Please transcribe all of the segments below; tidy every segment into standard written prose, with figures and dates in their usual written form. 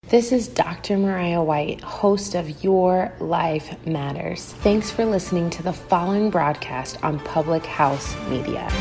This is Dr. Mariah White, host of Your Life Matters. Thanks for listening to the following broadcast on Public House Media.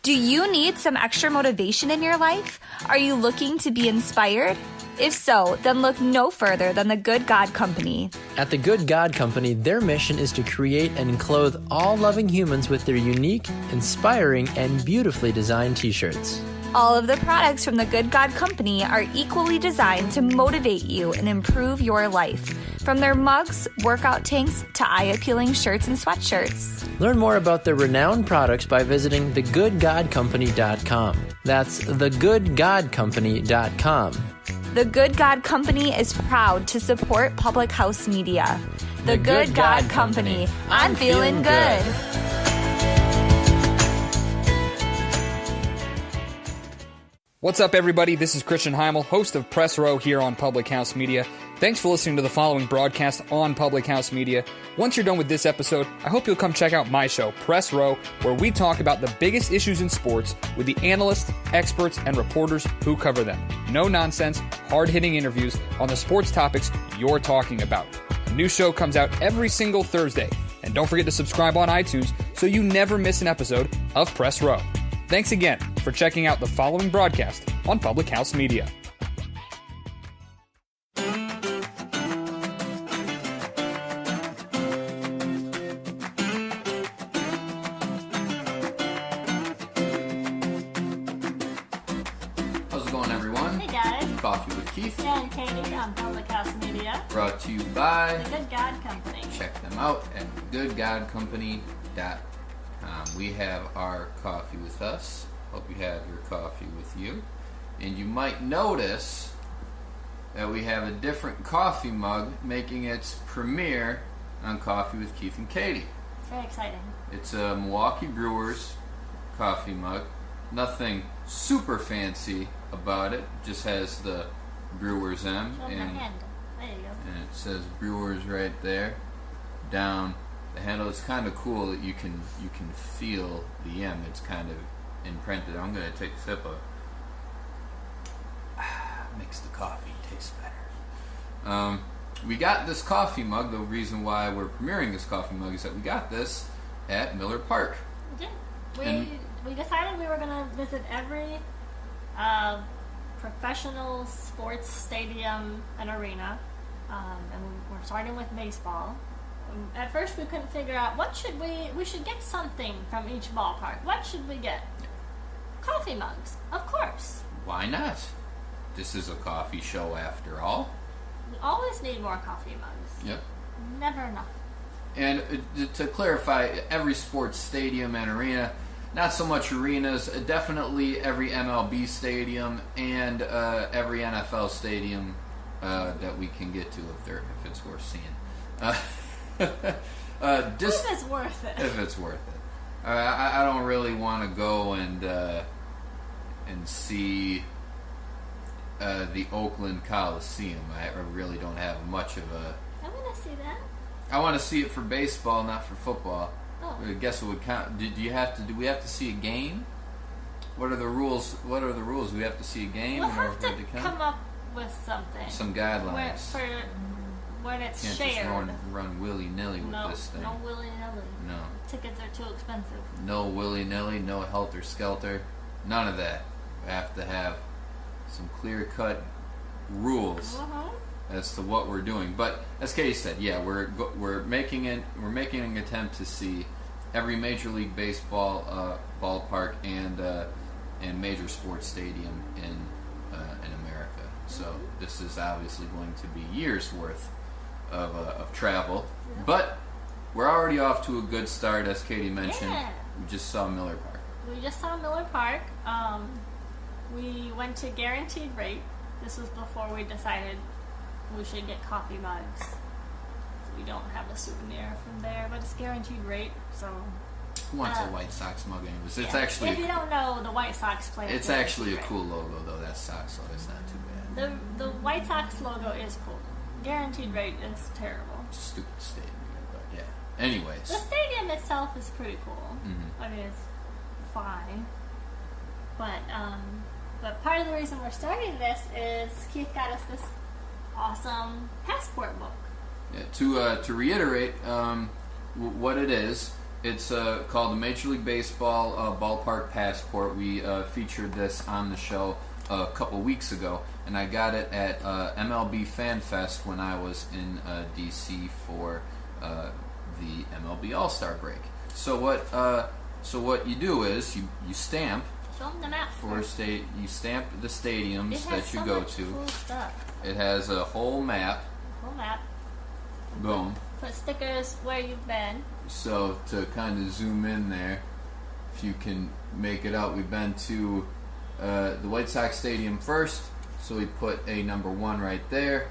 Do you need some extra motivation in your life? Are you looking to be inspired? If so, then look no further than the Good God Company. At the Good God Company, their mission is to create and clothe all loving humans with their unique, inspiring, and beautifully designed t-shirts. All of the products from the Good God Company are equally designed to motivate you and improve your life. From their mugs, workout tanks, to eye-appealing shirts and sweatshirts. Learn more about their renowned products by visiting thegoodgodcompany.com. That's thegoodgodcompany.com. The Good God Company is proud to support Public House Media. The Good God Company. I'm feeling good. What's up, everybody? This is Christian Heimel, host of Press Row here on Public House Media. Thanks for listening to the following broadcast on Public House Media. Once you're done with this episode, I hope you'll come check out my show, Press Row, where we talk about the biggest issues in sports with the analysts, experts, and reporters who cover them. No nonsense, hard-hitting interviews on the sports topics you're talking about. A new show comes out every single Thursday. And don't forget to subscribe on iTunes so you never miss an episode of Press Row. Thanks again for checking out the following broadcast on Public House Media. How's it going, everyone? Hey guys. Coffee with Keith. And Katie on Public House Media. Brought to you by The Good God Company. Check them out at goodgodcompany.com. We have our coffee with us. Hope you have your coffee with you. And you might notice that we have a different coffee mug making its premiere on Coffee with Keith and Katie. It's very exciting. It's a Milwaukee Brewers coffee mug. Nothing super fancy about it. Just has the Brewers M. Show them the handle. There you go. And it says Brewers right there. Down the handle. It's kind of cool that you can feel the M. It's kind of imprinted. I'm going to take a sip of it. Makes the coffee taste better. We got this coffee mug. The reason why we're premiering this coffee mug is that we got this at Miller Park. We did. We decided we were going to visit every professional sports stadium and arena. And we're starting with baseball. At first we couldn't figure out what should we should get something from each ballpark. What should we get? Coffee mugs, of course. Why not? This is a coffee show after all. We always need more coffee mugs. Yep. Never enough. And to clarify, every sports stadium and arena, not so much arenas, definitely every MLB stadium and every NFL stadium that we can get to if it's worth seeing. If it's worth it. If it's worth it. I don't really want to go and see the Oakland Coliseum. I really don't have much of a... I want to see that. I want to see it for baseball, not for football. Oh. I guess it would count. Do we have to see a game? What are the rules? Do we have to see a game? We'll in have order to for it count? come up with something. Some guidelines. When it's Can't shared. just run willy-nilly with this thing. No willy-nilly. No. Tickets are too expensive. No willy-nilly, no helter-skelter. None of that. We have to have some clear-cut rules as to what we're doing. But as Katie said, yeah, we're making an attempt to see every Major League Baseball ballpark and major sports stadium in America. So this is obviously going to be years worth of travel, but we're already off to a good start, as Katie mentioned. Yeah. We just saw Miller Park. We went to Guaranteed Rate. This was before we decided we should get coffee mugs. We don't have a souvenir from there, but it's Guaranteed Rate, so... Who wants a White Sox mug anyways? It's yeah. actually... If you don't know, the White Sox play... It's actually a cool logo, though. That Sox logo. It's not too bad. The White Sox logo is cool. Guaranteed Rate is terrible. It's a stupid statement, but yeah. Anyways. The stadium itself is pretty cool. Mm-hmm. I mean, it's fine. But But part of the reason we're starting this is Keith got us this awesome passport book. Yeah, to reiterate what it is, it's called the Major League Baseball Ballpark Passport. We featured this on the show a couple weeks ago, and I got it at MLB Fan Fest when I was in DC for the MLB All-Star break. So what you do is you stamp Show them the map. you stamp the stadiums It has that you so go much to. Cool stuff. It has a whole map. Whole map. Boom. Put stickers where you've been. So to kind of zoom in there, if you can make it out, we've been to the White Sox Stadium first, so we put a number 1 right there.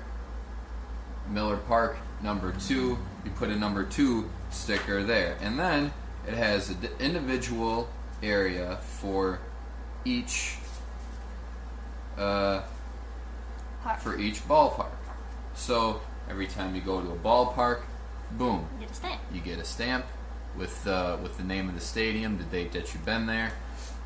Miller Park, number 2. We put a number 2 sticker there, and then it has an individual area for each ballpark. So every time you go to a ballpark, boom, You get a stamp. you get a stamp with the name of the stadium, the date that you've been there,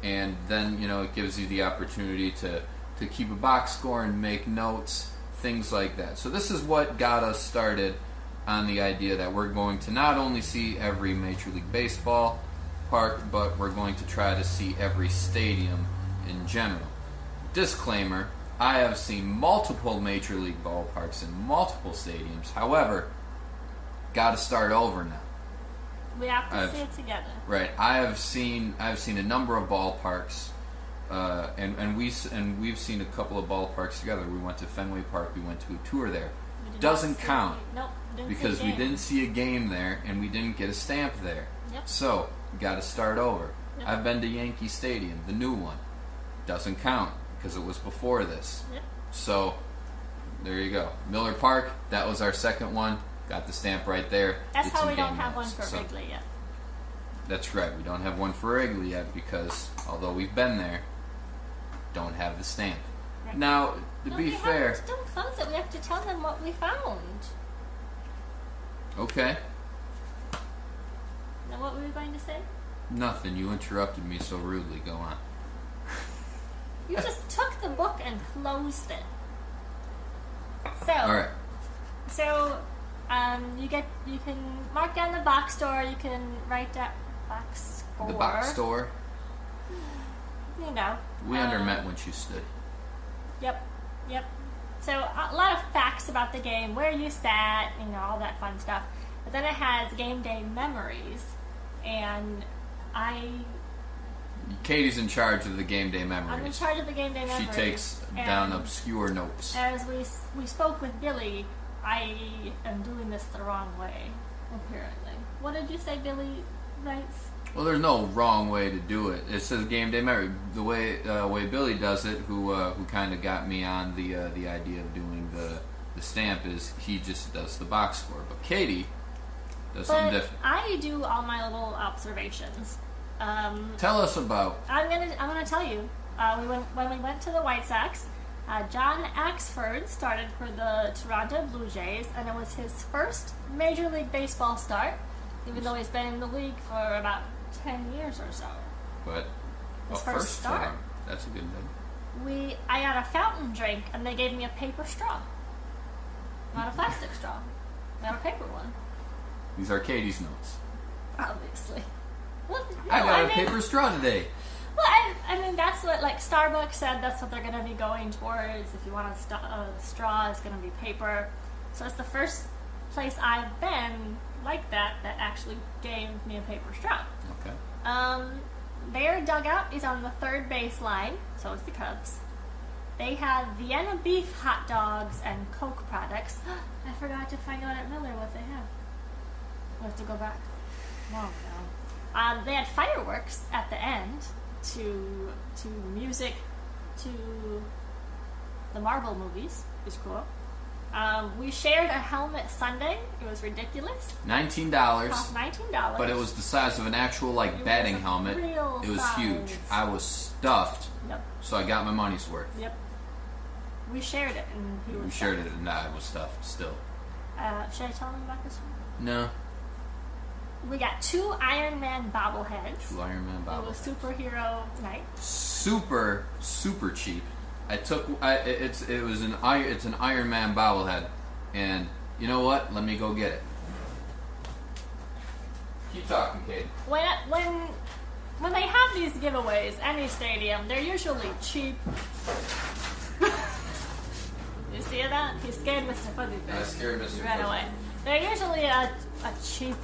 and then it gives you the opportunity to keep a box score and make notes, things like that. So this is what got us started on the idea that we're going to not only see every Major League Baseball park, but we're going to try to see every stadium in general. Disclaimer, I have seen multiple Major League ballparks and multiple stadiums. However, got to start over now. We have to see it together. Right. I've seen a number of ballparks, and we've seen a couple of ballparks together. We went to Fenway Park. We went to a tour there. Doesn't count. Nope. Because we didn't see a game there and we didn't get a stamp there. Yep. So, got to start over. Yep. I've been to Yankee Stadium, the new one. Doesn't count because it was before this. Yep. So, there you go. Miller Park, that was our second one. Got the stamp right there. That's Did how some we don't game have one notes. for Wrigley yet. That's right. We don't have one for Wrigley yet because, although we've been there, don't have the stamp. Right. Now, to No, be we fair... have to don't close it. We have to tell them what we found. Okay. Now, what were we going to say? Nothing. You interrupted me so rudely. Go on. You just took the book and closed it. So, All right. So, you can mark down the box score. You can write down box score. The box store. You know. We under met when she stood. Yep. So a lot of facts about the game, where you sat, all that fun stuff. But then it has game day memories, and Katie's in charge of the game day memories. I'm in charge of the game day memories. She takes down obscure notes. As we spoke with Billy, I am doing this the wrong way, apparently. What did you say, Billy writes? Well, there's no wrong way to do it. It says game day memory. The way Billy does it, who kind of got me on the idea of doing the stamp, is he just does the box score. But Katie does something different. I do all my little observations. Tell us about. I'm gonna tell you. When we went to the White Sox, John Axford started for the Toronto Blue Jays, and it was his first Major League Baseball start, even though he's been in the league for about 10 years or so. But His a first start. form. That's a good thing. I got a fountain drink, and they gave me a paper straw, not a plastic straw, not a paper one. These are Katie's notes. Obviously. Well, no, I got a mean, paper straw today. Well, I mean, that's what, Starbucks said, that's what they're going to be going towards. If you want a straw, it's going to be paper. So it's the first place I've been like that actually gave me a paper straw. Okay. Their dugout is on the third base line, so is the Cubs. They have Vienna beef hot dogs and Coke products. I forgot to find out at Miller what they have. We'll have to go back. No. They had fireworks at the end to music to the Marvel movies. It was cool. We shared a helmet Sunday. It was ridiculous. $19. Cost $19. But it was the size of an actual batting was a helmet. real It was size. huge. I was stuffed, Yep. so I got my money's worth. Yep. We shared it, and he was. We shared it, and I was stuffed still. Should I tell him about this one? No. We got 2 Iron Man bobbleheads. 2 Iron Man It was bobbleheads. superhero night. Super cheap. It's an Iron Man bobblehead, and you know what? Let me go get it. Keep talking, Kate. When they have these giveaways, any stadium, they're usually cheap. You see that? He scared Mr. Fuzzy Fish. I scared Mr. He ran Fuzzy. away. They're usually a cheap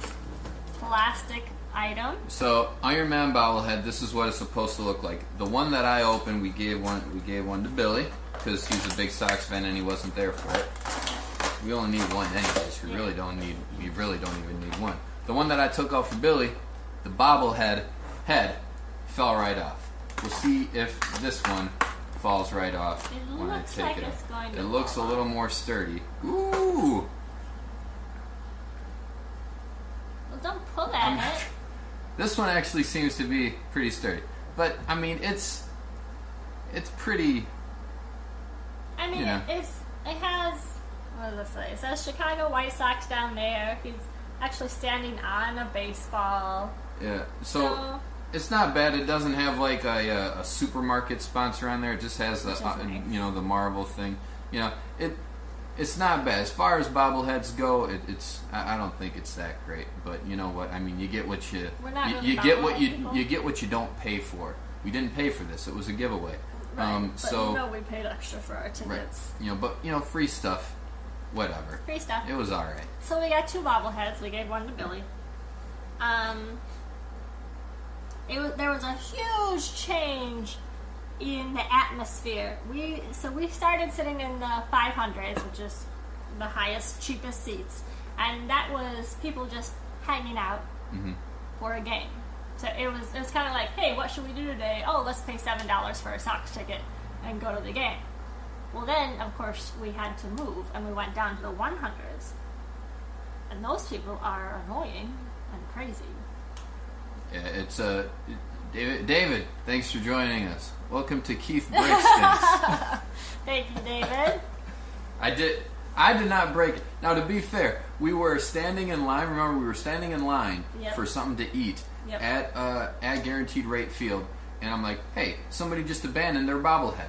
plastic item. So Iron Man bobblehead. This is what it's supposed to look like. The one that I opened, we gave one to Billy because he's a big Sox fan and he wasn't there for it. We only need one anyways. We really don't even need one. The one that I took out for Billy, the bobblehead head fell right off. We'll see if this one falls right off It when I looks take like it it's off. going to It looks a fall little off. more sturdy. Ooh! Well, don't pull at it. This one actually seems to be pretty sturdy. But I mean it's pretty. I mean, You know. it has, what does it say? It says Chicago White Sox down there. He's actually standing on a baseball. Yeah. So it's not bad. It doesn't have like a supermarket sponsor on there. It just has the Which is nice. the Marvel thing. You know, it's not bad as far as bobbleheads go. I don't think it's that great. But you know what? I mean, you get what you We're not you, really you get what bobblehead you people. you get what you don't pay for. We didn't pay for this. It was a giveaway. Right. But So you know we paid extra for our tickets. right. But free stuff. Whatever. Free stuff. It was all right. So we got 2 bobbleheads. We gave one to Billy. There was a huge change in the atmosphere. We started sitting in the 500s, which is the highest, cheapest seats, and that was people just hanging out for a game. So it was kind of like, hey, what should we do today? Oh, let's pay $7 for a Sox ticket and go to the game. Well, then of course we had to move, and we went down to the 100s, and those people are annoying and crazy. Yeah, it's David, thanks for joining us. Welcome to Keith Breakston's. Thank you, David. I did not break it. Now, to be fair, we were standing in line. Remember, we were standing in line Yep. for something to eat Yep. at Guaranteed Rate Field, and I'm like, hey, somebody just abandoned their bobblehead.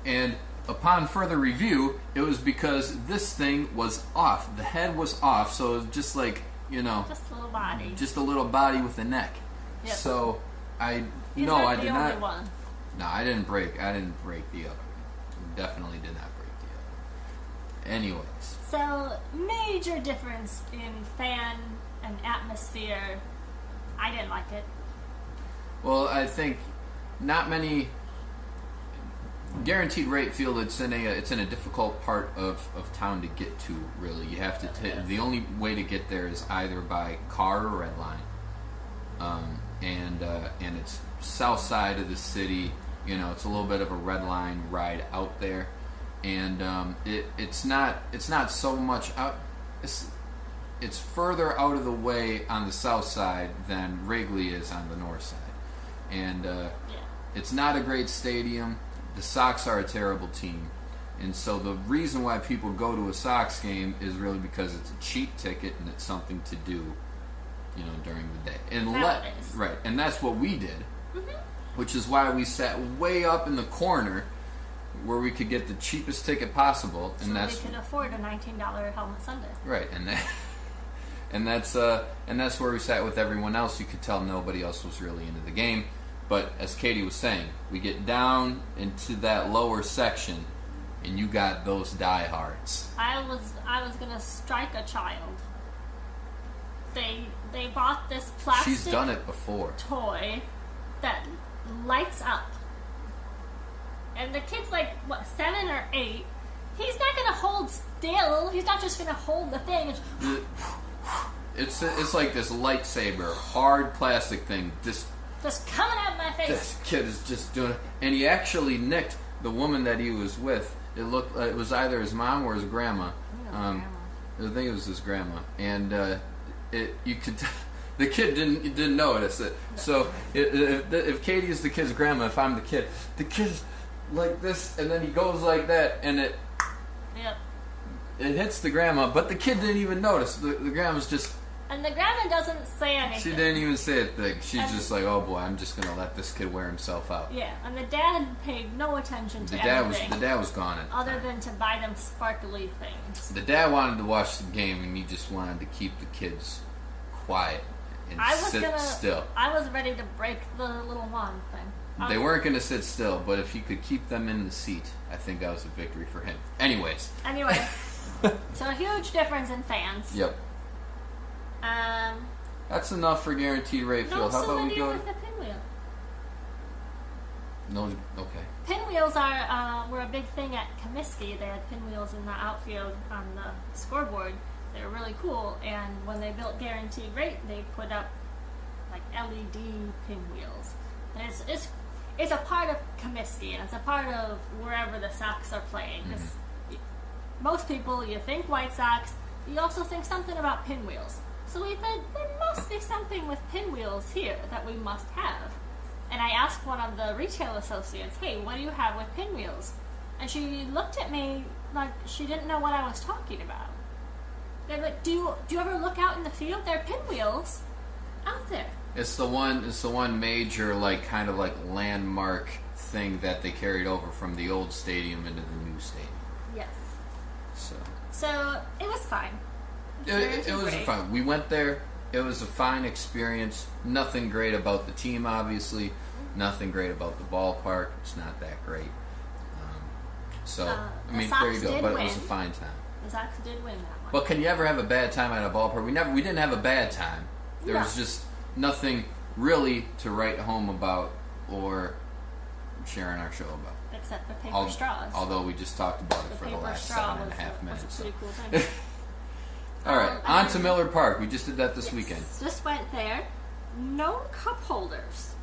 And upon further review, it was because this thing was off. The head was off, so it was just like, Just a little body. just a little body with a neck. Yep. So I He's no, not I the did only not. one. No, I didn't break the other. Definitely did not break the other. Anyways, So, major difference in fan and atmosphere. I didn't like it. well, I think not many. Guaranteed Rate Field. It's in a difficult part of town to get to. Really, you have to. The only way to get there is either by car or red line. And it's south side of the city. It's a little bit of a red line ride out there, and it's not so much out. It's further out of the way on the south side than Wrigley is on the north side, and it's not a great stadium. The Sox are a terrible team, and so the reason why people go to a Sox game is really because it's a cheap ticket and it's something to do, during the day. And Nowadays. right, and that's what we did, which is why we sat way up in the corner where we could get the cheapest ticket possible, and So that's they could afford a $19 helmet Sunday. right, and that's where we sat with everyone else. You could tell nobody else was really into the game. But as Katie was saying, we get down into that lower section, and you got those diehards. I was gonna strike a child. They bought this plastic She's done it before. toy that lights up. And the kid's like, 7 or 8. He's not gonna hold still. He's not just gonna hold the thing. It's like this lightsaber, hard plastic thing. Just coming at my face. This kid is just doing it, and he actually nicked the woman that he was with. It was either his mom or his grandma. I think it was his grandma, and you could. The kid didn't notice it. So if Katie is the kid's grandma, if I'm the kid's like this, and then he goes like that, and it Yep. hits the grandma, but the kid didn't even notice. The grandma's just. And the grandma doesn't say anything. She didn't even say a thing. She's just like, oh boy, I'm just gonna let this kid wear himself out. Yeah, and the dad paid no attention to The anything. dad was gone at the other time. than to buy them sparkly things. The dad wanted to watch the game, and he just wanted to keep the kids quiet and sit still. I was ready to break the little wand thing. They weren't going to sit still, but if he could keep them in the seat, I think that was a victory for him. Anyways. Anyway, so a huge difference in fans. Yep. That's enough for Guaranteed Rate Field. How about we go? With the pinwheel. No, okay. Pinwheels were a big thing at Comiskey. They had pinwheels in the outfield on the scoreboard. They were really cool. And when they built Guaranteed Rate, they put up like LED pinwheels. And it's a part of Comiskey, and it's a part of wherever the Sox are playing. Most people, you think White Sox, you also think something about pinwheels. So we thought there must be something with pinwheels here that we must have. And I asked one of the retail associates, hey, what do you have with pinwheels? And she looked at me like she didn't know what I was talking about. They're like, do you ever look out in the field? There are pinwheels out there. It's the one major, like, kind of like landmark thing that they carried over from the old stadium into the new stadium. Yes. So it was fine. It was fun. We went there. It was a fine experience. Nothing great about the team, obviously. Nothing great about the ballpark. It's not that great. There you go. But it was a fine time. The Sox did win that one. But can you ever have a bad time at a ballpark? We didn't have a bad time. There was just nothing really to write home about or share in our show about. Except the paper straws. Although we just talked about it for the last 7.5 minutes. That's a pretty cool thing. All right, on to Miller Park. We just did that this weekend. Just went there. No cup holders.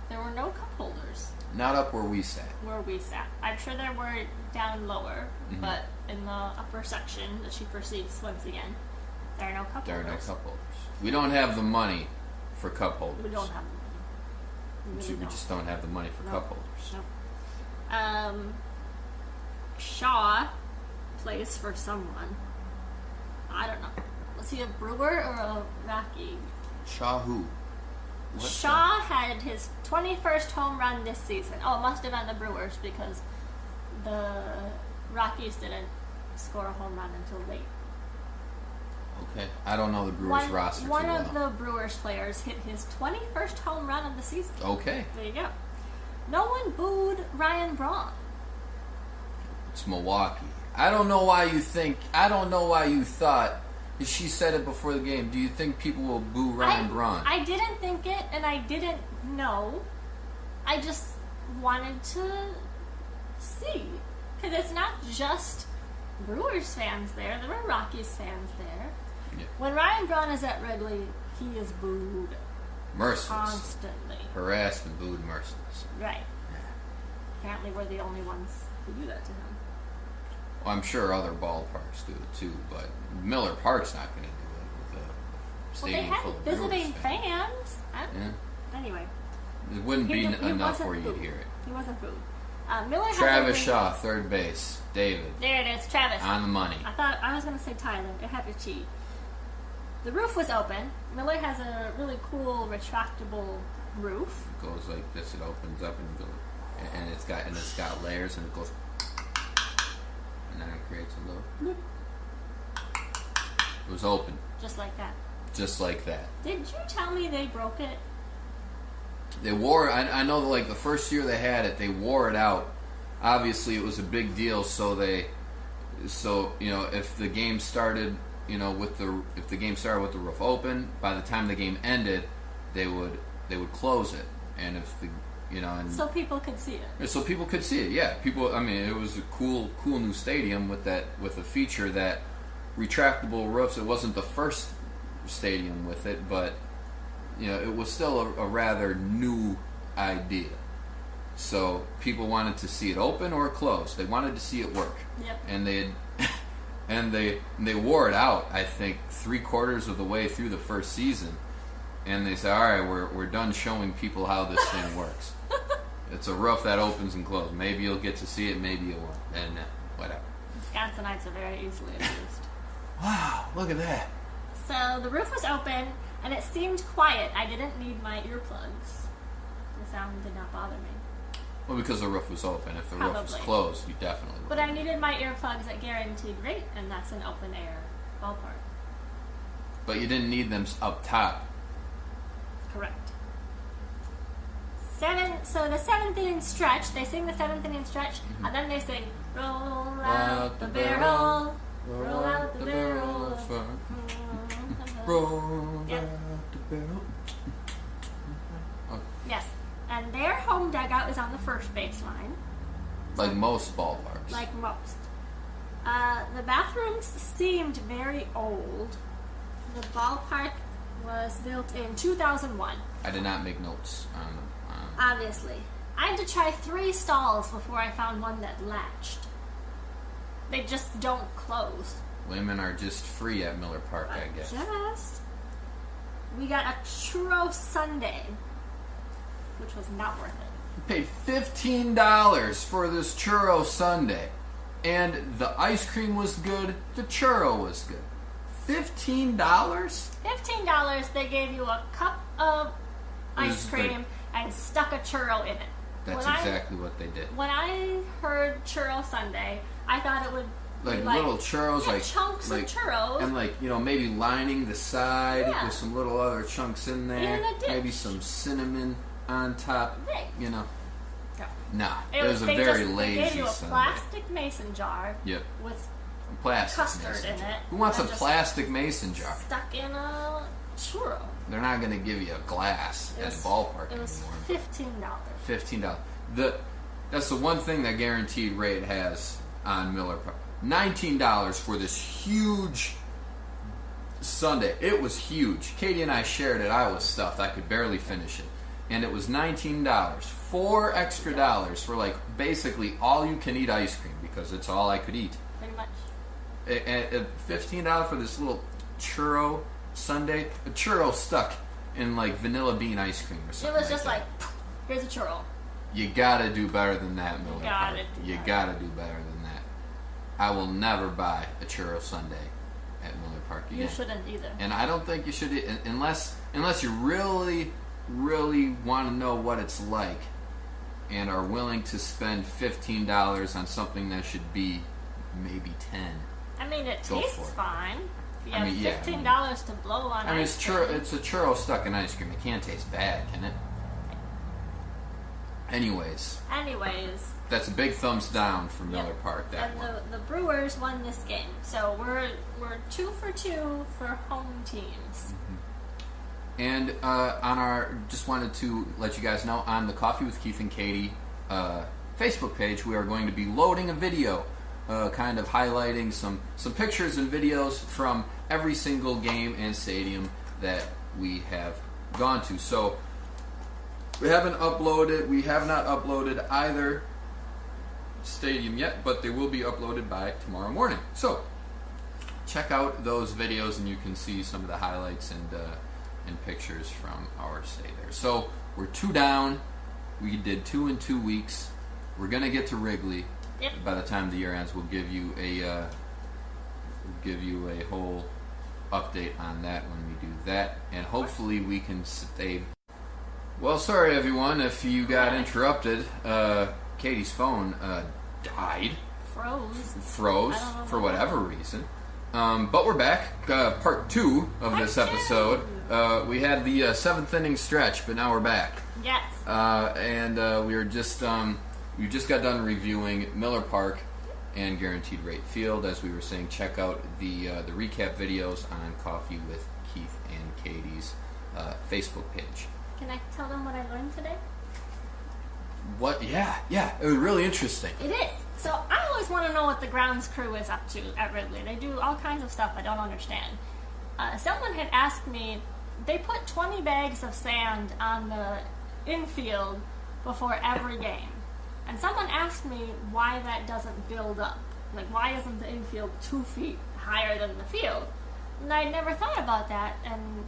There were no cup holders. Not up where we sat. I'm sure there were down lower, but in the upper section, the cheaper seats, once again, there are no cup holders. We don't have the money for cup holders. We don't have the money. We just don't have the money for cup holders. Nope. Shaw plays for someone. I don't know. Was he a Brewer or a Rocky? Shaw who? Shaw had his 21st home run this season. Oh, it must have been the Brewers because the Rockies didn't score a home run until late. Okay. I don't know the Brewers roster too well. One of the Brewers players hit his 21st home run of the season. Okay. There you go. No one booed Ryan Braun. It's Milwaukee. I don't know why you thought. She said it before the game. Do you think people will boo Ryan Braun? I didn't think it, and I didn't know. I just wanted to see. Because it's not just Brewers fans there. There were Rockies fans there. Yeah. When Ryan Braun is at Wrigley, he is booed. Merciless. Constantly. Harassed and booed merciless. Right. Apparently we're the only ones who do that to him. Well, I'm sure other ballparks do it too, but Miller Park's not going to do it with a stadium full of Brewers visiting fans. Anyway. It wouldn't be enough where you'd hear it. He wasn't booed. Miller Travis Shaw, third base. David. There it is, Travis. On the money. I thought I was going to say Tyler. I had to cheat. The roof was open. Miller has a really cool retractable roof. It goes like this. It opens up and goes, and it's got layers, and it goes, and then it creates a little bloop. It was open. Just like that. Just like that. Did you tell me they broke it? They wore. I know that like the first year they had it, they wore it out. Obviously, it was a big deal. So if the game started, if the game started with the roof open, by the time the game ended, they would close it. And if the so people could see it. So people could see it. Yeah, people. I mean, it was a cool new stadium with a feature that retractable roofs. It wasn't the first stadium with it, but it was still a rather new idea. So people wanted to see it open or closed. They wanted to see it work. Yep. And they wore it out. I think 3/4 of the way through the first season, and they said, "All right, we're done showing people how this thing works. It's a roof that opens and closes. Maybe you'll get to see it. Maybe you won't. And whatever." Wisconsinites are very easily amused. Wow! Look at that. So the roof was open, and it seemed quiet. I didn't need my earplugs. The sound did not bother me. Well, because the roof was open. If the roof was Probably. closed, you definitely would. But I needed my earplugs at guaranteed rate, and that's an open air ballpark. But you didn't need them up top. Correct. So the 7th inning stretch, they sing the 7th inning stretch, and then they sing, roll out the barrel, roll out the barrel. Roll Yep. out the barrel. Yes, and their home dugout is on the first baseline, Like most ballparks. like most. The bathrooms seemed very old. The ballpark was built in 2001. I did not make notes on them. Obviously. I had to try 3 stalls before I found one that latched. They just don't close. Women are just free at Miller Park, I guess. Just. We got a churro sundae, which was not worth it. You paid $15 for this churro sundae, and the ice cream was good, the churro was good. $15? $15, they gave you a cup of ice This is cream great. and stuck a churro in it. That's When exactly what they did. When I heard churro sundae, I thought it would Like be little churros, yeah, like chunks like, of churros. and like maybe lining the side Yeah. with some little other chunks in there. In a dish. Maybe some cinnamon on top. Right. No. No. It was a very they lazy gave you a sundae. plastic mason jar Yep. with Plastic custard mason in jar. it. Who wants a and just plastic mason jar? stuck in a churro. They're not going to give you a glass It at was- a ballpark It was anymore. $15. $15. That's the one thing that Guaranteed Rate has on Miller Park. $19 for this huge sundae. It was huge. Katie and I shared it. I was stuffed. I could barely finish it. And it was $19. $4 extra dollars for like basically all you can eat ice cream because it's all I could eat. Pretty much. And $15 for this little churro sundae. A churro stuck in like vanilla bean ice cream or It something. was just that. like, here's a churro. You gotta do better than that, Miller gotta Park. do You better. gotta do better than that. I will never buy a churro sundae at Miller Park again. You shouldn't either. And I don't think you should unless you really, really want to know what it's like and are willing to spend $15 on something that should be maybe $10. I mean, it Go tastes for it. fine. You I have mean, yeah, $15 to blow on I mean, ice it's cream. it's a churro stuck in ice cream. It can't taste bad, can it? Anyways, Anyways, that's a big thumbs down for Miller Yep. Park. That and one. the Brewers won this game, so we're 2 for 2 for home teams. And on our, just wanted to let you guys know, on the Coffee with Keith and Katie Facebook page, we are going to be loading a video, kind of highlighting some pictures and videos from every single game and stadium that we have gone to. So we have not uploaded either stadium yet, but they will be uploaded by tomorrow morning. So check out those videos and you can see some of the highlights and pictures from our stay there. So we're 2 down. We did 2 in 2 weeks. We're gonna get to Wrigley. Yep. By the time the year ends, we'll give you a whole update on that when we do that, and hopefully we can stay. Well, sorry everyone if you got interrupted. Katie's phone died, froze I don't know for why. whatever reason. But we're back. Part 2 of this Part two. episode. We had the 7th inning stretch, but now we're back. Yes. And we were just we just got done reviewing Miller Park and Guaranteed Rate Field. As we were saying, check out the recap videos on Coffee with Keith and Katie's Facebook page. Can I tell them what I learned today? What? Yeah, it was really interesting. It is. So I always want to know what the grounds crew is up to at Wrigley. They do all kinds of stuff I don't understand. Someone had asked me, they put 20 bags of sand on the infield before every game. And someone asked me why that doesn't build up. Like, why isn't the infield 2 feet higher than the field? And I never thought about that, and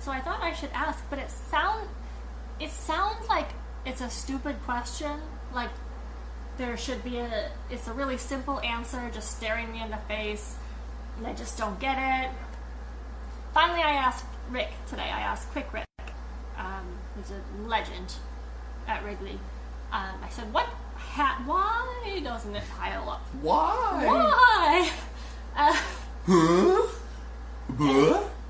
so I thought I should ask, but it sounds like it's a stupid question. Like, there should be it's a really simple answer, just staring me in the face, and I just don't get it. finally I asked Rick today. I asked Quick Rick, who's a legend at Wrigley. I said, why doesn't it pile up? Why? Why? Huh?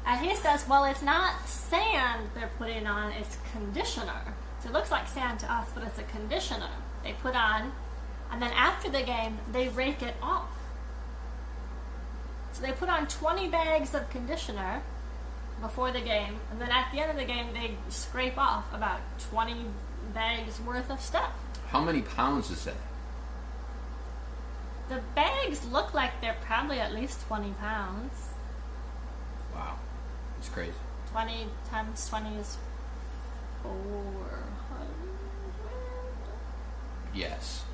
And he says, well, it's not sand they're putting on, it's conditioner. So it looks like sand to us, but it's a conditioner they put on, and then after the game, they rake it off. So they put on 20 bags of conditioner before the game, and then at the end of the game, they scrape off about 20 bags worth of stuff. How many pounds is that? The bags look like they're probably at least 20 pounds. Wow. It's crazy. 20 times 20 is 400. Yes.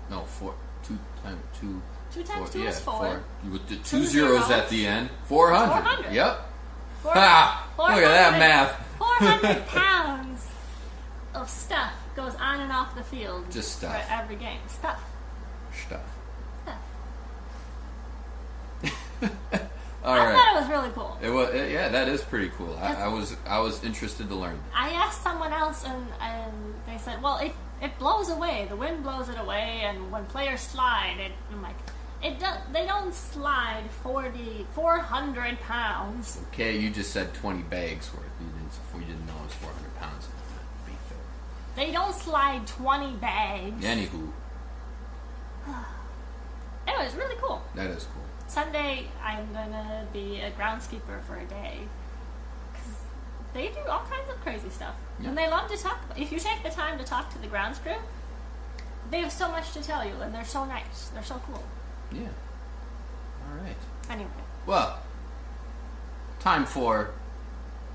No, 2 times 2. 2 times 2 is 4. With the 2 2 zeros zeros. at the end. 400. 400. Yep. Ha! Look at that math. 400 pounds of stuff goes on and off the field. Just stuff. For every game. Stuff. All I right. thought it was really cool. It was, yeah, that is pretty cool. I was interested to learn. I asked someone else, and they said, well, it blows away. The wind blows it away, and when players slide, I'm like, they don't slide 400 pounds. Okay, you just said 20 bags worth. We didn't know it was 400 pounds. Be fair. They don't slide 20 bags. Anywho, Anyway, it's really cool. that is cool. Sunday, I'm gonna be a groundskeeper for a day, because they do all kinds of crazy stuff, Yeah. and they love to talk. If you take the time to talk to the grounds crew, they have so much to tell you, and they're so nice. They're so cool. Yeah. All right. Anyway, Well, time for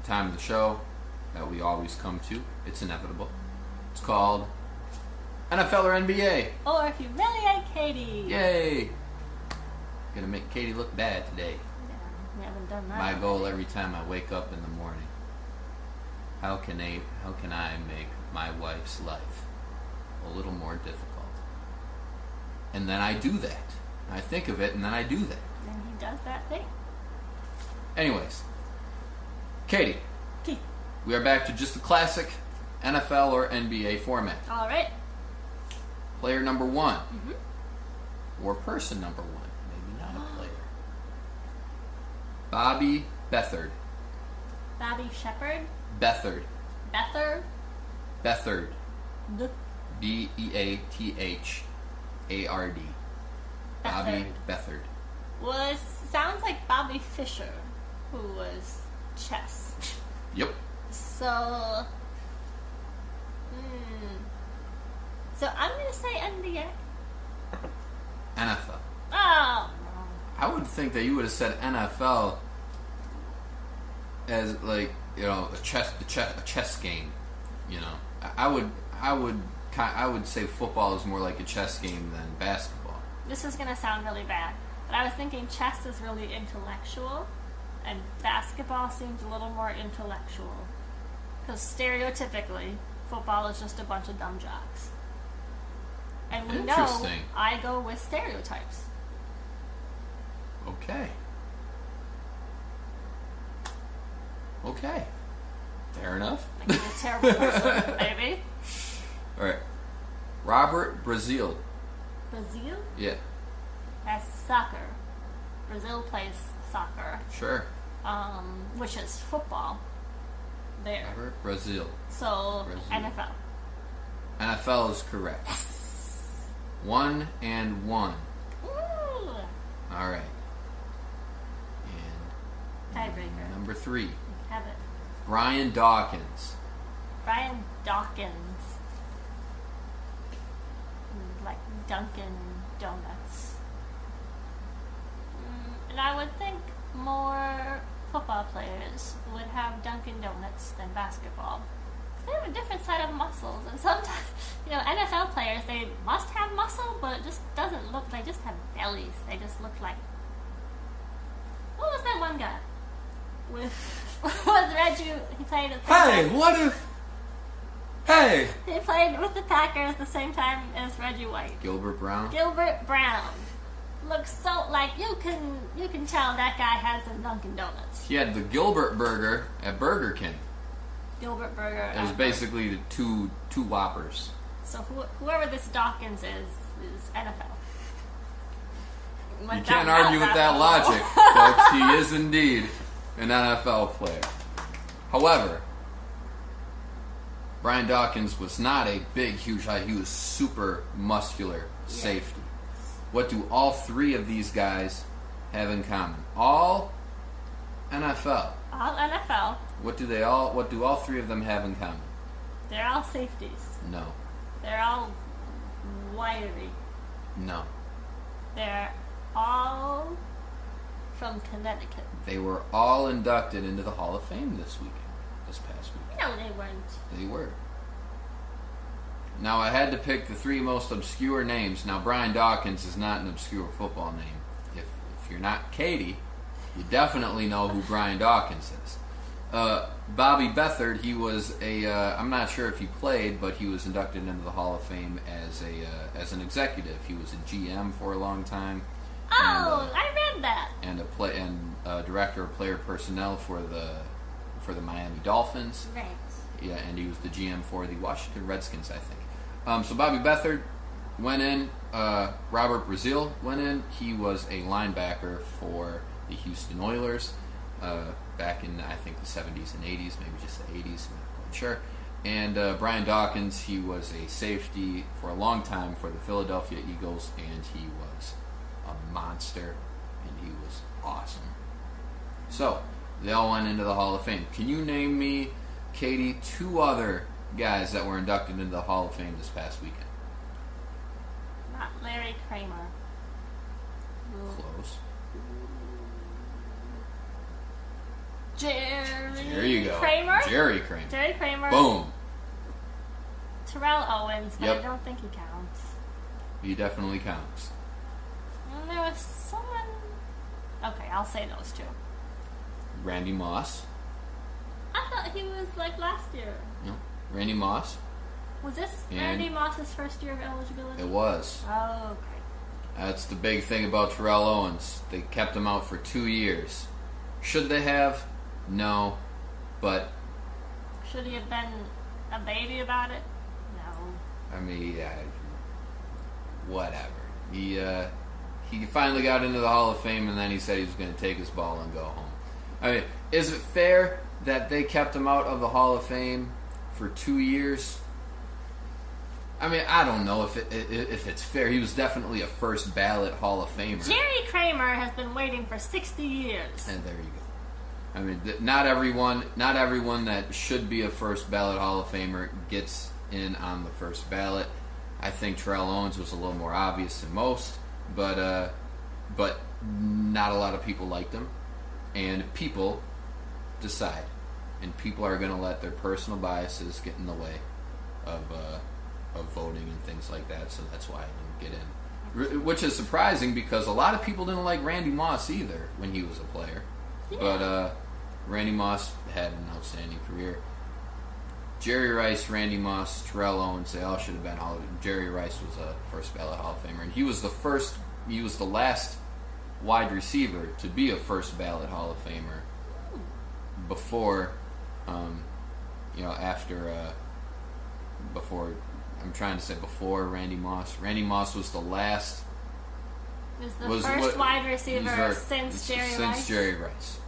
the time of the show that we always come to. It's inevitable. It's called NFL or NBA. or humiliate Katie. Yay! Gonna make Katie look bad today. Yeah, we haven't done that. My goal every time I wake up in the morning. How can I make my wife's life a little more difficult? And then I do that. I think of it, and then I do that. And he does that thing. Anyways, Katie, Keith. we are back to just the classic NFL or NBA format. All right. Player number 1, or person number 1, maybe not a player. Bobby Beathard. Bobby Shepard. Beathard. Bether. Beathard. The Beathard. Bobby Beathard. sounds like Bobby Fischer, who was chess. Yep. So I'm gonna say NBA. NFL. Oh, I would think that you would have said NFL as like, you know, a chess game. You know, I would say football is more like a chess game than basketball. this is gonna sound really bad, but I was thinking chess is really intellectual, and basketball seems a little more intellectual. Because stereotypically, football is just a bunch of dumb jocks. And we know Interesting. I go with stereotypes. Okay. Fair enough. Like I'm a terrible person, maybe. All right. Robert Brazil. Brazil? Yeah. That's soccer. Brazil plays soccer, Sure. which is football. There. Robert Brazil. So, Brazil. NFL. NFL is correct. 1 and 1. Ooh. All right. And Tiebreaker. number 3. Have it. Brian Dawkins. Brian Dawkins. Like Dunkin' Donuts. And I would think more football players would have Dunkin' Donuts than basketball. They have a different set of muscles, and sometimes, NFL players, they must have muscle, but it just doesn't look, they just have bellies. They just look like, what was that one guy? With Reggie, he played at He played with the Packers the same time as Reggie White. Gilbert Brown. Gilbert Brown. looks so like you can tell that guy has a Dunkin' Donuts. He had the Gilbert Burger at Burger King. Gilbert Burger. It was basically the two Whoppers. So whoever this Dawkins is NFL. You can't argue with that logic, folks. He is indeed an NFL player. However, Brian Dawkins was not a big, huge height. He was super muscular safety. What do all three of these guys have in common? All NFL. All NFL. What do all three of them have in common? They're all safeties. No. They're all wiry. No. They're all from Connecticut. They were all inducted into the Hall of Fame this past weekend. No, they weren't. They were. Now, I had to pick the three most obscure names. Now, Brian Dawkins is not an obscure football name. If you're not Katie, you definitely know who Brian Dawkins is. Bobby Beathard, he was I'm not sure if he played, but he was inducted into the Hall of Fame as an executive. He was a GM for a long time. Oh, I read that. And director of player personnel for the Miami Dolphins. Right. Yeah, and he was the GM for the Washington Redskins, I think. So Bobby Beathard went in. Robert Brazil went in. He was a linebacker for the Houston Oilers back in, I think, the 70s and 80s, maybe just the 80s, I'm not quite sure. And Brian Dawkins, he was a safety for a long time for the Philadelphia Eagles, and he was a monster, and he was awesome. So, they all went into the Hall of Fame. Can you name me, Katie, two other guys that were inducted into the Hall of Fame this past weekend? Not Larry Kramer. Close. There you go. Kramer? Jerry Kramer. Jerry Kramer. Boom. Terrell Owens, but Yep. I don't think he counts. He definitely counts. And there was someone... Okay, I'll say those two. Randy Moss. I thought he was like last year. No. Randy Moss. Was this And- Randy Moss's first year of eligibility? It was. Oh, okay. That's the big thing about Terrell Owens. They kept him out for 2 years. Should they have? No. But, Should he have been a baby about it? No. I mean, whatever. He finally got into the Hall of Fame, and then he said he was going to take his ball and go home. I mean, is it fair that they kept him out of the Hall of Fame for 2 years? I mean, I don't know if it's fair. He was definitely a first ballot Hall of Famer. Jerry Kramer has been waiting for 60 years. And there you go. I mean, not everyone that should be a first ballot Hall of Famer gets in on the first ballot. I think Terrell Owens was a little more obvious than most, but not a lot of people liked him, and people decide, and people are going to let their personal biases get in the way of voting and things like that. So that's why I didn't get in, which is surprising because a lot of people didn't like Randy Moss either when he was a player. Yeah. But Randy Moss had an outstanding career. Jerry Rice, Randy Moss, Terrell Owens, they all should have been Jerry Rice was a first ballot Hall of Famer, and he was the last wide receiver to be a first ballot Hall of Famer before before Randy Moss. Randy Moss was the last. Was the first wide receiver since Jerry Rice? Since Jerry Rice.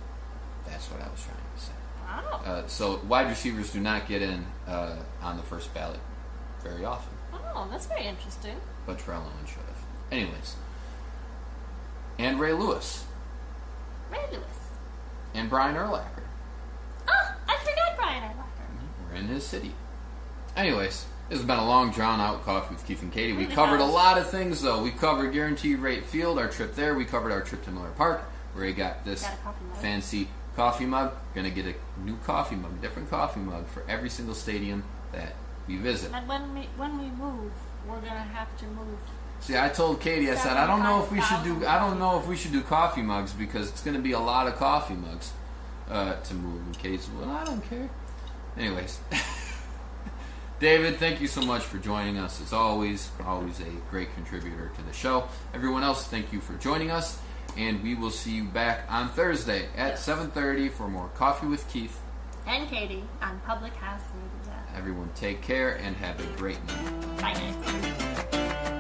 That's what I was trying to say. Wow. So wide receivers do not get in on the first ballot very often. Oh, that's very interesting. But Terrell Owens should have. Anyways. And Ray Lewis. Ray Lewis. And Brian Urlacher. Oh, I forgot Brian Urlacher. We're in his city. Anyways, this has been a long, drawn-out Coffee with Keith and Katie. We Really covered a has. lot of things, though. We covered Guaranteed Rate Field, our trip there. We covered our trip to Miller Park, where he got this Got a coffee mug. fancy coffee mug. Going to get a new coffee mug, a different coffee mug for every single stadium that we visit. And when we move, we're gonna have to move. See, I told Katie, I said, I don't know if we should do coffee mugs because it's going to be a lot of coffee mugs to move. And Katie said, well, I don't care. Anyways, David, thank you so much for joining us. As always a great contributor to the show. Everyone else, thank you for joining us. And we will see you back on Thursday at 7:30 for more Coffee with Keith and Katie on Public House Media. Everyone take care and have a great night. Bye, guys.